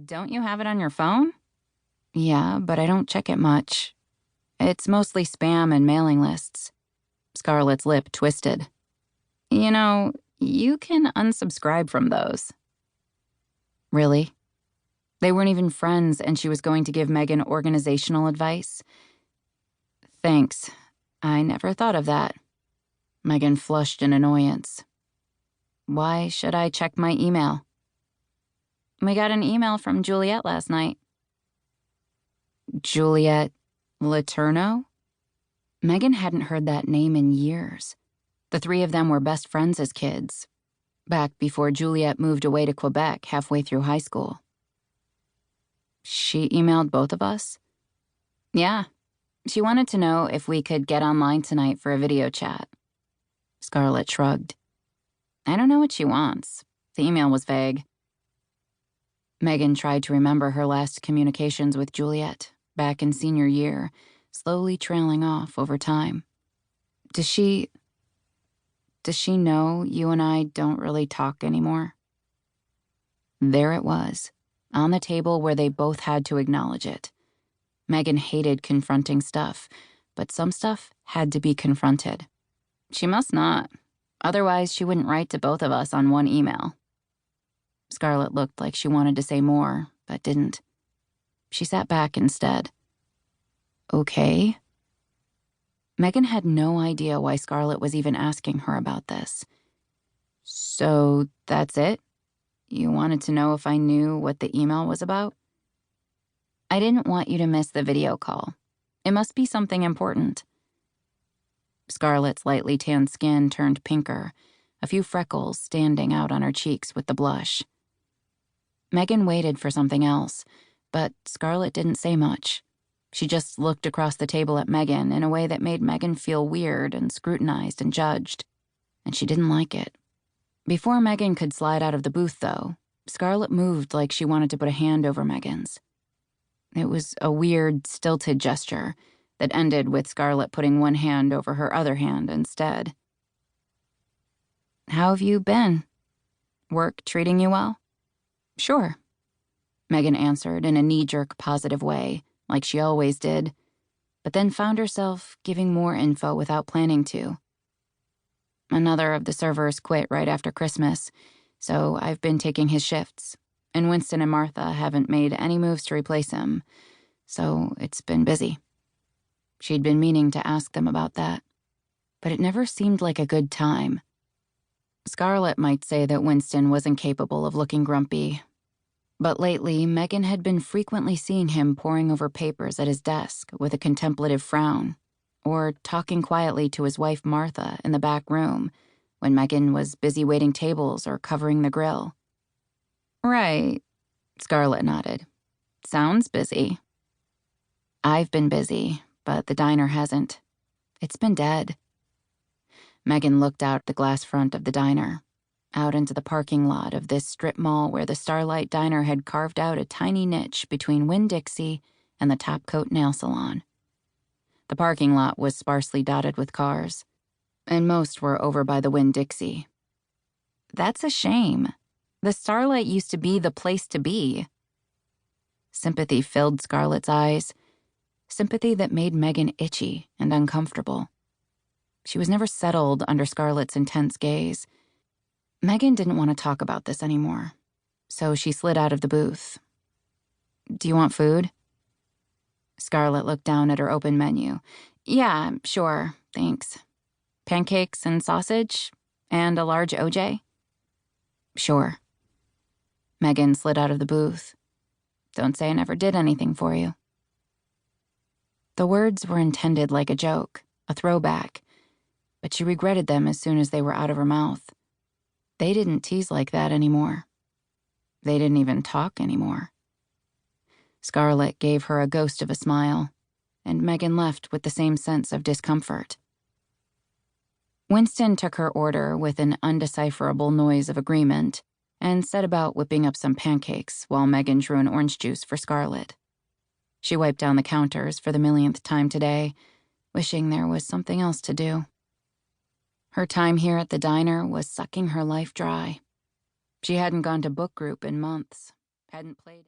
Don't you have it on your phone? Yeah, but I don't check it much. It's mostly spam and mailing lists. Scarlett's lip twisted. You know, you can unsubscribe from those. Really? They weren't even friends, and she was going to give Megan organizational advice? Thanks. I never thought of that. Megan flushed in annoyance. Why should I check my email? We got an email from Juliet last night. Juliet Letourneau? Megan hadn't heard that name in years. The three of them were best friends as kids, back before Juliet moved away to Quebec halfway through high school. She emailed both of us? Yeah. She wanted to know if we could get online tonight for a video chat. Scarlett shrugged. I don't know what she wants. The email was vague. Megan tried to remember her last communications with Juliet, back in senior year, slowly trailing off over time. Does she know you and I don't really talk anymore? There it was, on the table where they both had to acknowledge it. Megan hated confronting stuff, but some stuff had to be confronted. She must not. Otherwise, she wouldn't write to both of us on one email. Scarlett looked like she wanted to say more, but didn't. She sat back instead. Okay. Megan had no idea why Scarlett was even asking her about this. So that's it? You wanted to know if I knew what the email was about? I didn't want you to miss the video call. It must be something important. Scarlett's lightly tanned skin turned pinker, a few freckles standing out on her cheeks with the blush. Megan waited for something else, but Scarlett didn't say much. She just looked across the table at Megan in a way that made Megan feel weird and scrutinized and judged, and she didn't like it. Before Megan could slide out of the booth, though, Scarlett moved like she wanted to put a hand over Megan's. It was a weird, stilted gesture that ended with Scarlett putting one hand over her other hand instead. How have you been? Work treating you well? Sure, Megan answered in a knee-jerk positive way, like she always did, but then found herself giving more info without planning to. Another of the servers quit right after Christmas, so I've been taking his shifts, and Winston and Martha haven't made any moves to replace him, so it's been busy. She'd been meaning to ask them about that, but it never seemed like a good time. Scarlett might say that Winston was incapable of looking grumpy, but lately Megan had been frequently seeing him poring over papers at his desk with a contemplative frown, or talking quietly to his wife Martha in the back room when Megan was busy waiting tables or covering the grill. Right, Scarlett nodded. Sounds busy. I've been busy, but the diner hasn't. It's been dead. Megan looked out the glass front of the diner, out into the parking lot of this strip mall where the Starlight Diner had carved out a tiny niche between Winn-Dixie and the Topcoat Nail Salon. The parking lot was sparsely dotted with cars, and most were over by the Winn-Dixie. That's a shame. The Starlight used to be the place to be. Sympathy filled Scarlett's eyes, sympathy that made Megan itchy and uncomfortable. She was never settled under Scarlett's intense gaze. Megan didn't want to talk about this anymore, so she slid out of the booth. Do you want food? Scarlett looked down at her open menu. Yeah, sure, thanks. Pancakes and sausage? And a large OJ? Sure. Megan slid out of the booth. Don't say I never did anything for you. The words were intended like a joke, a throwback, but she regretted them as soon as they were out of her mouth. They didn't tease like that anymore. They didn't even talk anymore. Scarlett gave her a ghost of a smile, and Megan left with the same sense of discomfort. Winston took her order with an undecipherable noise of agreement and set about whipping up some pancakes while Megan drew an orange juice for Scarlett. She wiped down the counters for the millionth time today, wishing there was something else to do. Her time here at the diner was sucking her life dry. She hadn't gone to book group in months, hadn't played...